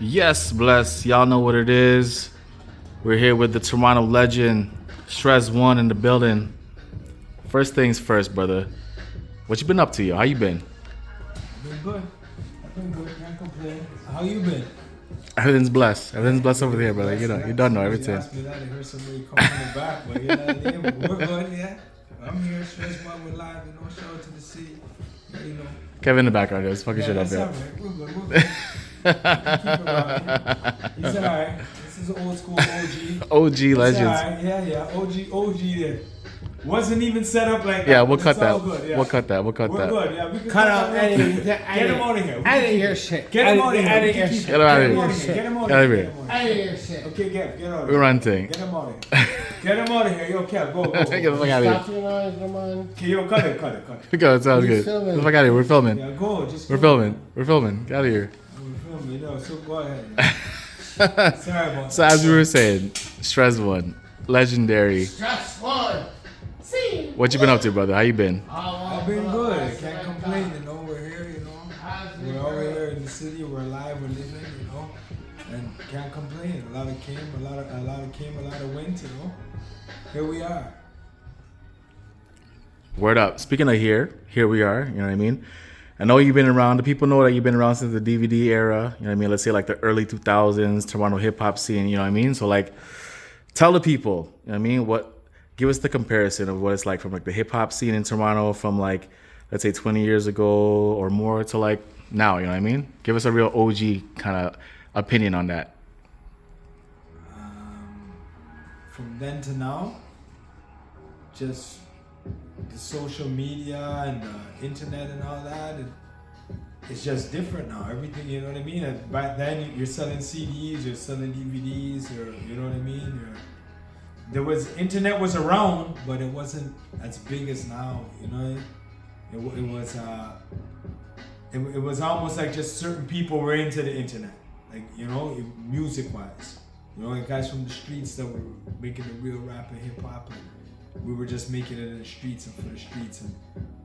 Yes, bless. Y'all know what it is. We're here with the Toronto legend, Strezz One in the building. First things first, brother. What you been up to, yo? How you been? I've been good. I've been good. Can't complain. How you been? Everything's blessed. Everything's blessed over here, brother. You know, you don't know everything. You asked me that. I heard somebody coming in the back, but you know what I mean? But we're good, yeah. I'm here. Strezz One, we're live. You know, shout out to the city. You know. Kevin in the background, just fucking shit up that's here. all right. We're good. We're good. Keep it rocking. He said, all right. This is old school OG. OG legends. All right. Yeah. OG there. Wasn't even set up like that. Yeah, we'll cut that. Good, yeah. We'll cut that. We're good. Yeah, we can Cut out anything. Get him out of here. I didn't hear shit. Get him out of here. I didn't hear shit. Get him out of here. Get him out Get of him here. out I didn't hear shit. Okay, get out of We here. run thing. Get him out of here. Get him out of here. Yo, Kev, go. Get the fuck out of Stop here. your noise, come on. Okay, yo, cut it. Go, it sounds We're good. filming. Get the fuck out of here. We're filming. Yeah, go. Just We're go. filming. We're filming. Get out of here. We're filming. No, so go ahead. Sorry about So as we were saying, Strezz One, legendary. Strezz One. See. What you been up to, brother? How you been? I've been good. I can't complain. You know, we're here. You know, we're over here in the city. We're alive. We're living. You know, and can't complain. A lot of came. A lot of went. You know, here we are. Word up. Speaking of here we are. You know what I mean? I know you've been around. The people know that you've been around since the DVD era. You know what I mean? Let's say like the early 2000s, Toronto hip hop scene. You know what I mean? So like, tell the people. You know what I mean? Give us the comparison of what it's like from like the hip hop scene in Toronto from like, let's say 20 years ago or more to like now. You know what I mean? Give us a real OG kind of opinion on that. From then to now, just the social media and the internet and all that, it's just different now. Everything, you know what I mean? And back then, you're selling CDs, you're selling DVDs, or you know what I mean? Internet was around, but it wasn't as big as now. You know, it was almost like just certain people were into the internet, like you know, music wise. You know, like guys from the streets that were making the real rap and hip hop, and we were just making it in the streets and for the streets, and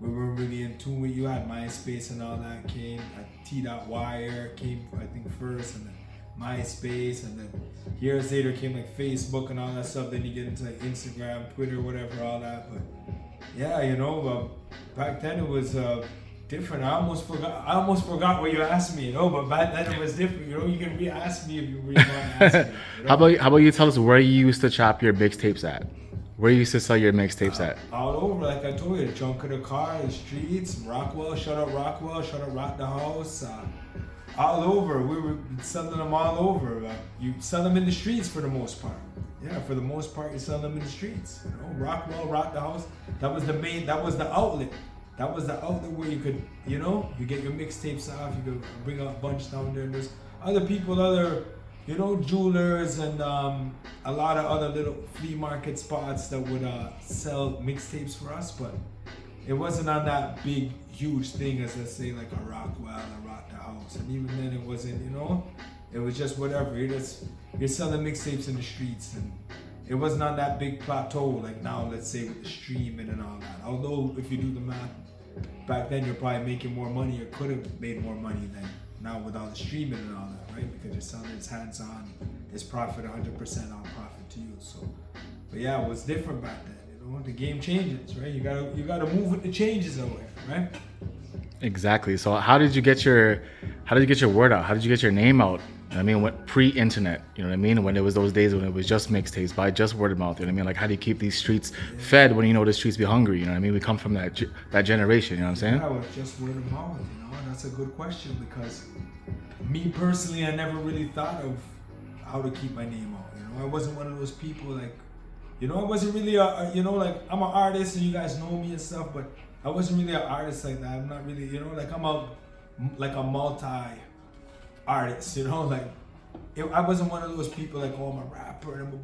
we weren't really in tune with. You had MySpace and all that came. T.Wire came, I think, first, and then MySpace, and then years later came like Facebook and all that stuff. Then you get into like Instagram, Twitter, whatever, all that. But yeah, you know, back then it was different. I almost forgot what you asked me, you know. But back then it was different. You know, you can re-ask me if you really want to ask me. You know? How about you tell us where you used to chop your mixtapes at? Where you used to sell your mixtapes at? All over, like I told you, the trunk of the car, the streets, Rockwell, shout out Rock the House. All over, we were selling them all over. You sell them in the streets for the most part. Yeah, for the most part, you sell them in the streets. You know, Rockwell, Rock the House. That was the outlet. That was the outlet where you could, you know, you get your mixtapes off. You could bring a bunch down there. And there's other people, you know, jewelers and a lot of other little flea market spots that would sell mixtapes for us, but it wasn't on that big, huge thing as let's say like a Rockwell or Rock the House. And even then it wasn't, you know, it was just whatever. You're selling mixtapes in the streets, and it wasn't on that big plateau like now, let's say with the streaming and all that. Although if you do the math, back then you're probably making more money or could have made more money than now with all the streaming and all that, right? Because you're selling it's hands-on, it's profit 100% on profit to you. So, but yeah, it was different back then. You know, the game changes, right? You gotta move with the changes over here, right? Exactly. So how did you get your word out? How did you get your name out? I mean, pre-internet, you know what I mean? When it was those days when it was just mixtapes, by just word of mouth, you know what I mean? Like, how do you keep these streets fed when you know the streets be hungry? You know what I mean? We come from that generation, you know what I'm saying? Yeah, with just word of mouth, you know, and that's a good question because me personally, I never really thought of how to keep my name out. You know, I wasn't one of those people like, you know, I wasn't really you know, like I'm an artist and you guys know me and stuff, but I wasn't really an artist like that. I'm not really, you know, like I'm a multi-artist, you know, like I wasn't one of those people like, oh, I'm a rapper and I'm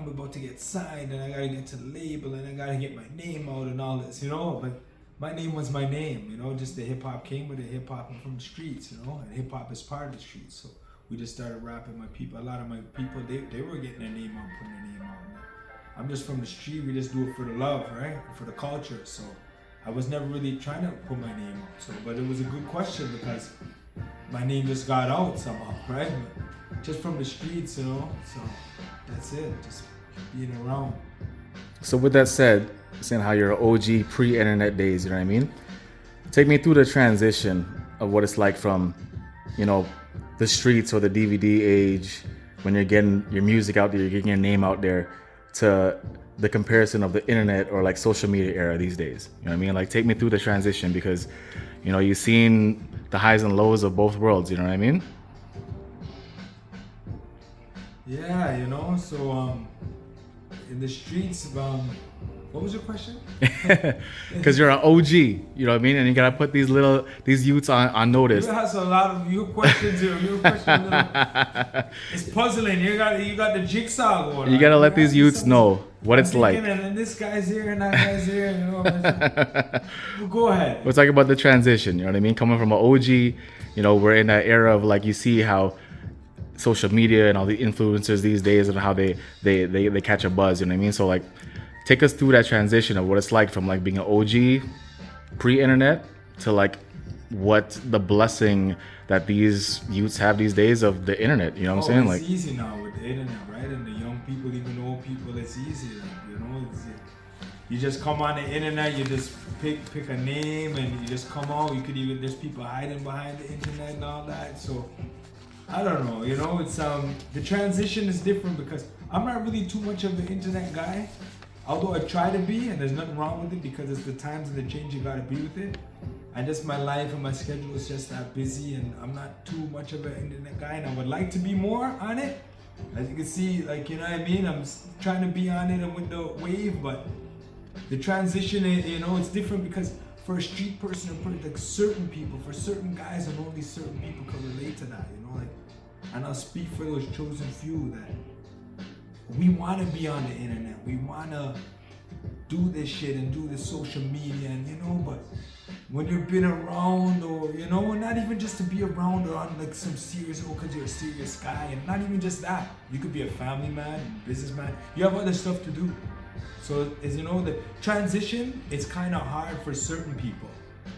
about to get signed and I gotta get to the label and I gotta get my name out and all this, you know, but my name was my name, you know, just the hip hop came with it. Hip hop I'm from the streets, you know, and hip hop is part of the streets. So we just started rapping. My people, a lot of my people, they were getting their name out, putting their name out. I'm just from the street. We just do it for the love, right? For the culture. So I was never really trying to put my name out. So, but it was a good question because my name just got out somehow, right? Just from the streets, you know. So that's it. Just being around. So with that said, saying how you're an OG pre-internet days, you know what I mean? Take me through the transition of what it's like from, you know, the streets or the DVD age when you're getting your music out there, you're getting your name out there, to the comparison of the internet or like social media era these days. You know what I mean? Like take me through the transition because, you know, you've seen the highs and lows of both worlds, you know what I mean? Yeah, you know, so in the streets, what was your question? Because you're an OG, you know what I mean? And you gotta put these youths on notice. You has a lot of your questions here. It's puzzling. You got the jigsaw going. You gotta let these youths know what it's like. And this guy's here and that guy's here. You know, well, go ahead. We're talking about the transition, you know what I mean? Coming from an OG, you know, we're in that era of like you see how social media and all the influencers these days and how they catch a buzz, you know what I mean? So like take us through that transition of what it's like from like being an OG pre-internet to like what the blessing that these youths have these days of the internet, you know what I'm saying? It's Like easy now with the internet, right? And the young people, even old people, it's easy. Like, you know, you just come on the internet, you just pick a name and you just come out. You could even, there's people hiding behind the internet and all that. So I don't know, you know, it's the transition is different because I'm not really too much of an internet guy. Although I try to be, and there's nothing wrong with it because it's the times and the change you gotta be with it. And just my life and my schedule is just that busy, and I'm not too much of an internet guy, and I would like to be more on it. As you can see, like, you know what I mean? I'm trying to be on it and with the wave, but the transition, you know, it's different because for a street person, like certain people, for certain guys, and only certain people can relate to that, you know, like, and I'll speak for those chosen few that we want to be on the internet. We want to do this shit and do this social media, and you know, but when you've been around, or you know, not even just to be around or on like some serious, because you're a serious guy, and not even just that. You could be a family man, businessman. You have other stuff to do. So, as you know, the transition is kind of hard for certain people,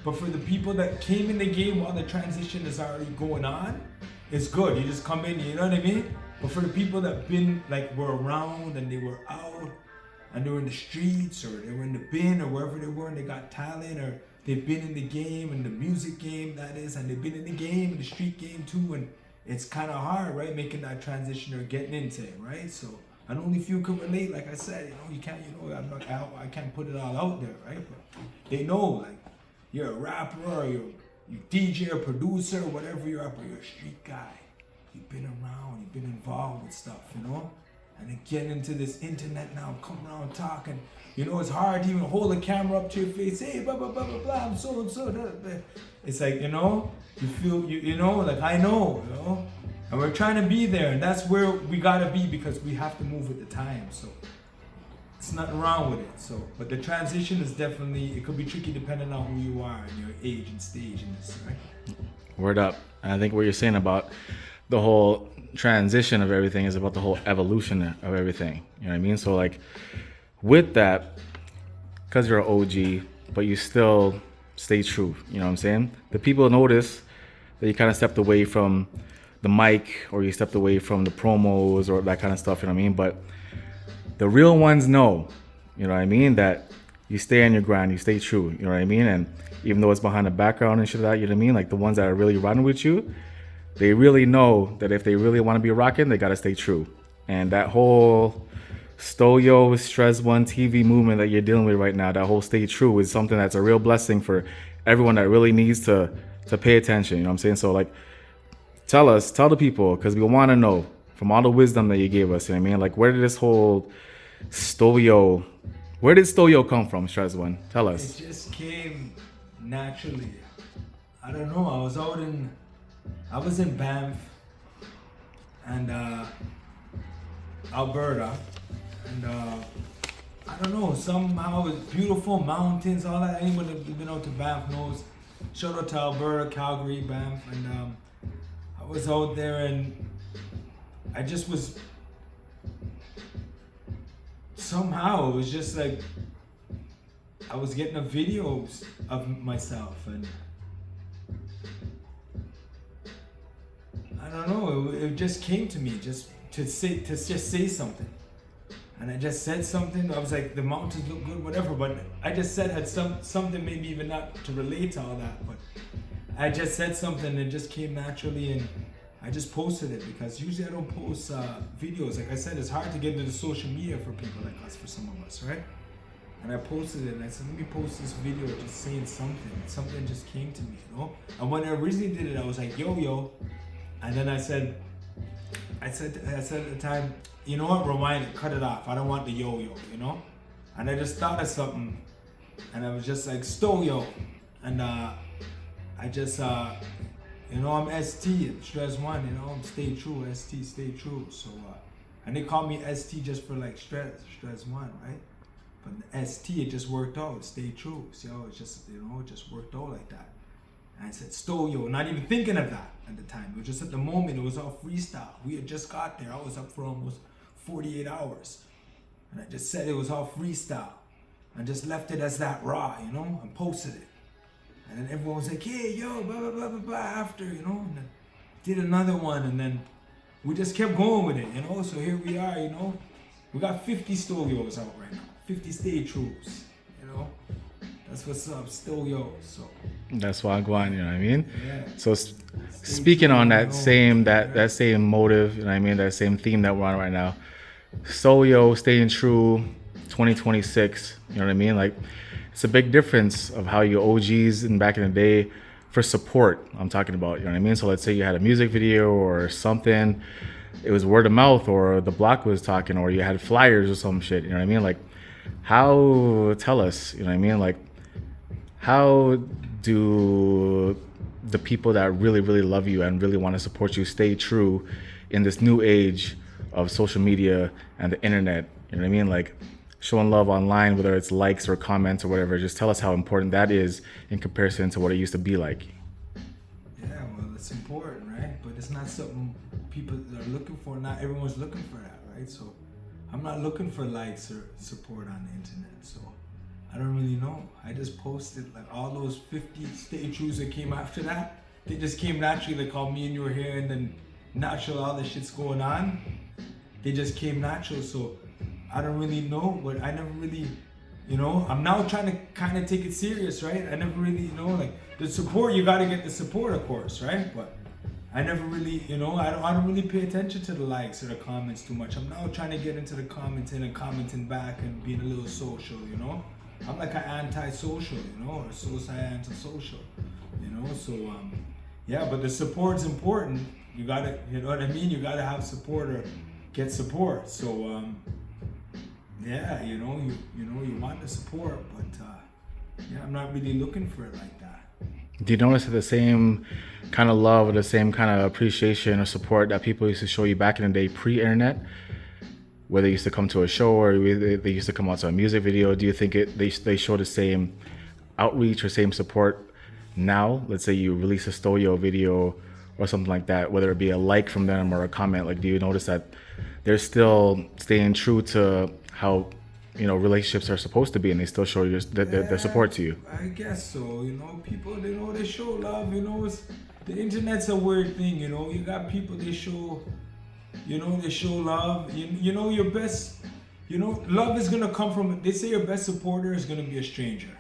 but for the people that came in the game while the transition is already going on, it's good. You just come in, you know what I mean? But for the people that were around and they were out and they were in the streets or they were in the bin or wherever they were and they got talent, or they've been in the game, in the music game that is, and they've been in the game, in the street game too, and it's kind of hard, right, making that transition or getting into it, right? So, and only few can relate, like I said, you know, you can't, you know, I can't put it all out there, right? But they know, like, you're a rapper or you DJ or producer, whatever you're up, or you're a street guy. You've been around, you've been involved with stuff, you know? And then getting into this internet now, come around talking. You know, it's hard to even hold a camera up to your face. Hey, blah, blah, blah, blah, blah, I'm so, blah, blah. It's like, you know, you feel, you know, like I know, you know? And we're trying to be there, and that's where we gotta be because we have to move with the time, so. It's nothing wrong with it, so. But the transition is definitely, it could be tricky depending on who you are and your age and stage in this, right? word up. And I think what you're saying about the whole transition of everything is about the whole evolution of everything. You know what I mean? So like with that, because you're an OG, but you still stay true. You know what I'm saying? The people notice that you kind of stepped away from the mic or you stepped away from the promos or that kind of stuff. You know what I mean? But the real ones know, you know what I mean, that you stay on your grind, you stay true. You know what I mean? And even though it's behind the background and shit like that, you know what I mean? Like the ones that are really running with you, they really know that if they really want to be rocking, they got to stay true. And that whole Stoyo, Strezz One TV movement that you're dealing with right now, that whole stay true is something that's a real blessing for everyone that really needs to pay attention. You know what I'm saying? So like, tell the people, because we want to know from all the wisdom that you gave us. You know what I mean? Like, where did this whole Stoyo, where did Stoyo come from, Strezz One? Tell us. It just came naturally. I don't know. I was in Banff and Alberta, and I don't know, somehow it's beautiful mountains, all that. Anyone that's been out to Banff knows. Shout out to Alberta, Calgary, Banff, and I was out there and I just was, somehow it was just like I was getting a videos of myself, and it just came to me just to say something. And I just said something. I was like, the mountains look good, whatever. But I just had something, maybe even not to relate to all that. But I just said something and it just came naturally. And I just posted it because usually I don't post videos. Like I said, it's hard to get into the social media for people like us, for some of us, right? And I posted it and I said, let me post this video just saying something. And something just came to me, you know? And when I originally did it, I was like, yo. And then I said at the time, you know what, rewind it, cut it off. I don't want the yo-yo, you know? And I just thought of something and I was just like, Stoo. And I just, you know, I'm ST, Strezz One, you know, I'm stay true, ST, stay true. So, and they call me ST just for like Strezz One, right? But the ST, it just worked out, stay true. See how it just, you know, it just worked out like that. And I said, Stoo, not even thinking of that at the time. It was just at the moment, it was all freestyle. We had just got there. I was up for almost 48 hours. And I just said it was all freestyle. I just left it as that raw, you know, and posted it. And then everyone was like, hey, yo, blah, blah, blah, blah, blah, after, you know, and then did another one. And then we just kept going with it, you know. So here we are, you know. We got 50 Stoo-yos out right now. 50 stay trues, you know. That's what's up, Stoo-yo. So That's why I'm going, you know what I mean? yeah. So speaking on true, that you know. same that same motive, you know what I mean, that same theme that we're on right now. Stoo-yo, staying true, 2026, you know what I mean? Like, it's a big difference of how your OGs in back in the day for support, I'm talking about, you know what I mean? So let's say you had a music video or something, it was word of mouth or the block was talking or you had flyers or some shit, you know what I mean? Like, tell us, you know what I mean? Like, how do the people that really, really love you and really want to support you stay true in this new age of social media and the internet? You know what I mean? Like, showing love online, whether it's likes or comments or whatever, just tell us how important that is in comparison to what it used to be like. Yeah, well, it's important, right? But it's not something people are looking for. Not everyone's looking for that, right? So I'm not looking for likes or support on the internet. So I don't really know. I just posted like all those 50 stay trues that came after that. They just came naturally, like how me and you were here, and then natural, all the shit's going on. They just came natural. So I don't really know, but I never really, you know, I'm now trying to kind of take it serious, right? I never really, you know, like the support, you got to get the support, of course, right? But I never really, you know, I don't really pay attention to the likes or the comments too much. I'm now trying to get into the commenting and commenting back and being a little social, you know? I'm like an anti-social, you know, or anti-social, you know? So, yeah, but the support's important. You gotta, you know what I mean? You gotta have support or get support. So, yeah, you know, you want the support, but yeah, I'm not really looking for it like that. Do you notice that the same kind of love or the same kind of appreciation or support that people used to show you back in the day pre-internet, where they used to come to a show or they used to come out to a music video, do you think they show the same outreach or same support now? Let's say you release a Stoo-yo video or something like that, whether it be a like from them or a comment, like do you notice that they're still staying true to how, you know, relationships are supposed to be, and they still show you their support to you? I guess so. You know, people, they know they show love. You know, the internet's a weird thing. You know, you got people, they show, you know, they show love. You know, your best, you know, love is gonna come from. They say your best supporter is gonna be a stranger,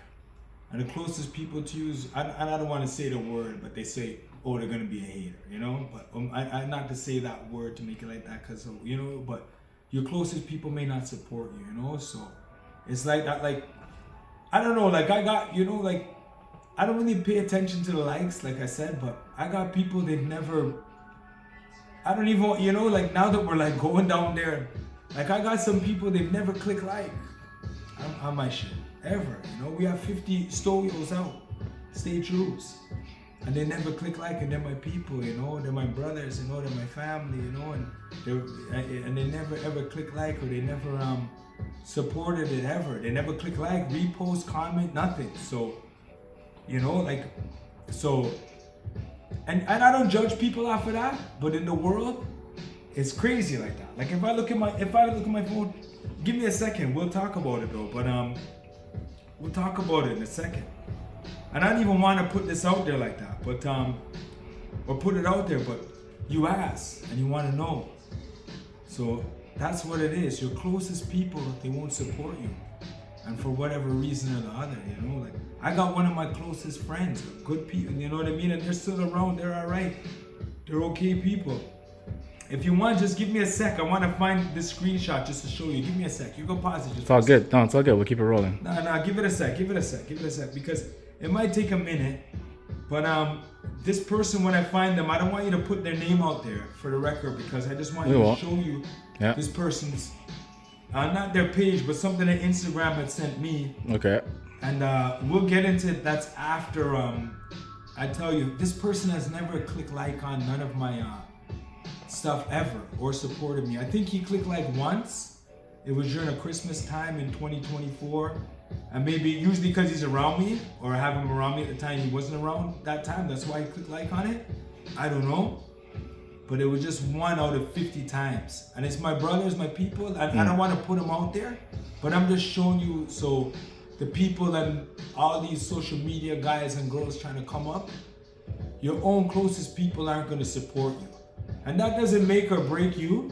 and the closest people to you is, I don't want to say the word, but they say, oh, they're gonna be a hater. You know, but I not to say that word to make it like that, because you know, but your closest people may not support you, you know? So it's like that, like, I don't know, like I got, you know, like, I don't really pay attention to the likes, like I said, but I got people they've never, I don't even, you know, like now that we're like going down there, like I got some people they've never clicked like on my shit, ever, you know? We have 50 Stoo-yos out, stay trues. And they never click like, and they're my people, you know, they're my brothers, you know, they're my family, you know, and they never ever click like, or they never supported it ever. They never click like, repost, comment, nothing. So, you know, like, so, and I don't judge people off of that, but in the world, it's crazy like that. Like if I look at my phone, give me a second, we'll talk about it though, but we'll talk about it in a second. And I don't even want to put this out there like that, but or put it out there, but you ask and you want to know. So that's what it is. Your closest people, they won't support you. And for whatever reason or the other, you know, like I got one of my closest friends, good people, you know what I mean? And they're still around, they're all right. They're okay people. If you want, just give me a sec. I want to find this screenshot just to show you. Give me a sec. You can pause it. Just It's all good. No, it's all good. We'll keep it rolling. No, give it a sec. Give it a sec. Because it might take a minute. But this person, when I find them, I don't want you to put their name out there for the record because I just want We you won't. to show you Yeah. this person's, not their page, but something that Instagram had sent me. Okay. And we'll get into it. That's after I tell you, this person has never clicked like on none of my stuff ever or supported me. I think he clicked like once. It was during a Christmas time in 2024. And maybe usually because he's around me or I have him around me at the time he wasn't around that time. That's why he clicked like on it. I don't know. But it was just 1 out of 50 times. And it's my brothers, my people. And I don't want to put them out there. But I'm just showing you so the people and all these social media guys and girls trying to come up, your own closest people aren't going to support you. And that doesn't make or break you.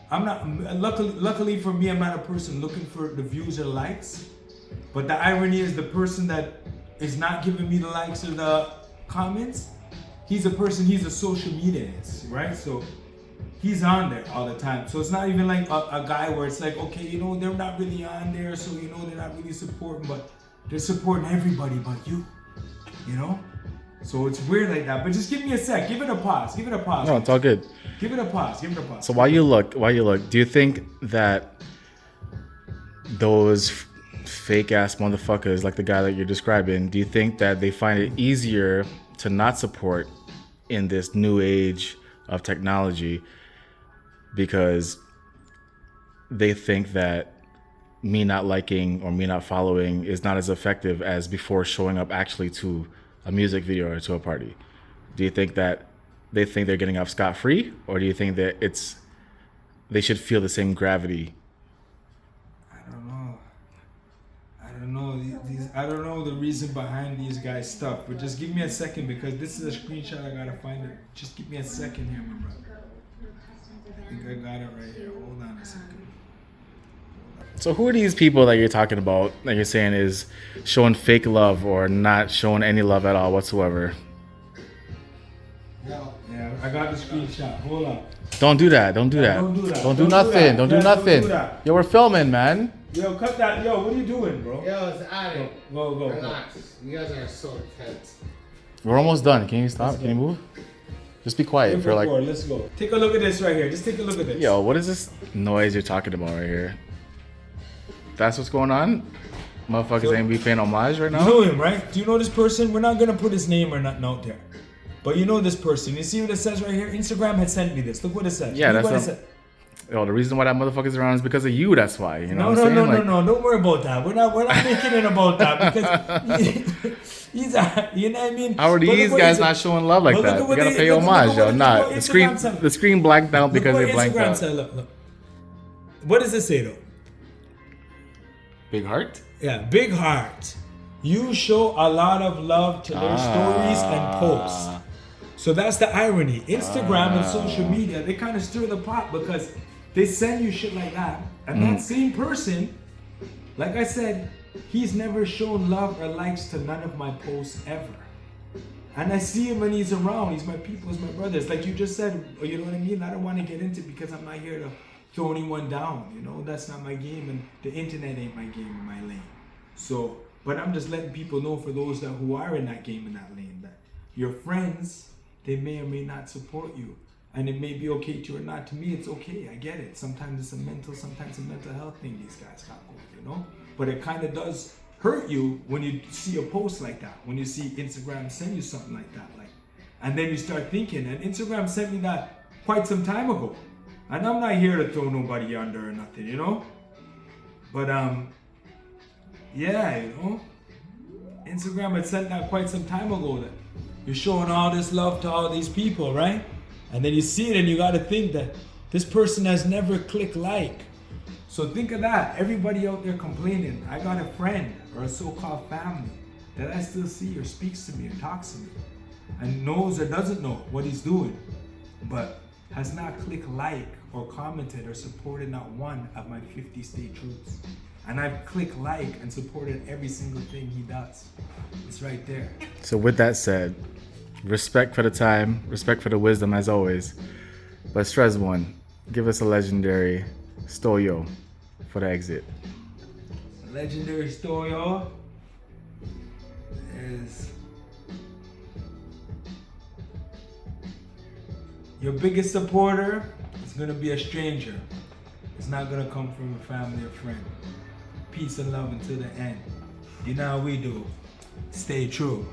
I'm not, luckily for me, I'm not a person looking for the views or likes. But the irony is the person that is not giving me the likes or the comments, he's a social media, right? So he's on there all the time. So it's not even like a guy where it's like, okay, you know, they're not really on there, so you know they're not really supporting, but they're supporting everybody but you, you know? So it's weird like that. But just give me a sec. Give it a pause. No, it's all good. Give it a pause. So while you look, do you think that those fake ass motherfuckers like the guy that you're describing, do you think that they find it easier to not support in this new age of technology because they think that me not liking or me not following is not as effective as before showing up actually to a music video or to a party? Do you think that they think they're getting off scot-free, or do you think that they should feel the same gravity? I don't know the reason behind these guys' stuff, but just give me a second because this is a screenshot. I gotta find it. Just give me a second here, my brother. I think I got it right here. Hold on a second. So who are these people that you're talking about that you're saying is showing fake love or not showing any love at all whatsoever? Yeah, I got the screenshot. Hold on. Don't do that. Don't do that. Don't do that. Don't do Don't do nothing. that. Don't do Yeah, don't nothing. do that. Yo, we're filming, man. Yo, cut that. Yo, what are you doing, bro? Yo, it's Addy. Go. Relax. You guys are so tense. We're almost done. Can you stop? Can you move? Just be quiet for like... Let's go. Take a look at this right here. Just take a look at this. Yo, what is this noise you're talking about right here? That's what's going on? Motherfuckers ain't be paying homage right You now? know him, right? Do you know this person? We're not gonna put his name or nothing out there. But you know this person. You see what it says right here? Instagram had sent me this. Look what it says. Yeah, Look that's what it what- said. Yo, the reason why that motherfucker's around is because of you, that's why. You know No, what I'm saying? no. Don't worry about that. We're not making it about that because he's you know what I mean? How are But look these what guys it not says. showing love like But look that? at You what gotta they- pay look at homage, what- yo. look Not what the Instagram said. the screen blanked out Look because what they blanked Instagram out. said. Look. What does it say though? Big heart? Yeah, big heart. You show a lot of love to their stories and posts. So that's the irony. Instagram and social media, they kind of stir the pot because they send you shit like that. And that same person, like I said, he's never shown love or likes to none of my posts ever. And I see him when he's around. He's my people, he's my brothers. Like you just said, you know what I mean? I don't want to get into it because I'm not here to throw anyone down. You know, that's not my game, and the internet ain't my game in my lane. So, but I'm just letting people know, for those that who are in that game, in that lane, that your friends, they may or may not support you. And it may be okay to you or not. To me, it's okay. I get it. Sometimes it's a mental health thing these guys got going, you know? But it kind of does hurt you when you see a post like that, when you see Instagram send you something like that, like, and then you start thinking, and Instagram sent me that quite some time ago, and I'm not here to throw nobody under or nothing, you know, but yeah, you know, Instagram had sent that quite some time ago, that you're showing all this love to all these people, right? And then you see it and you got to think that this person has never clicked like. So think of that. Everybody out there complaining. I got a friend or a so-called family that I still see or speaks to me or talks to me and knows or doesn't know what he's doing. but has not clicked like or commented or supported not one of my 50 state troops. And I've clicked like and supported every single thing he does. It's right there. So with that said, respect for the time, respect for the wisdom as always. But Strezz One, give us a legendary Stoyo for the exit. Legendary Stoyo is your biggest supporter is gonna be a stranger. It's not gonna come from a family or friend. Peace and love until the end. You know how we do. Stay true.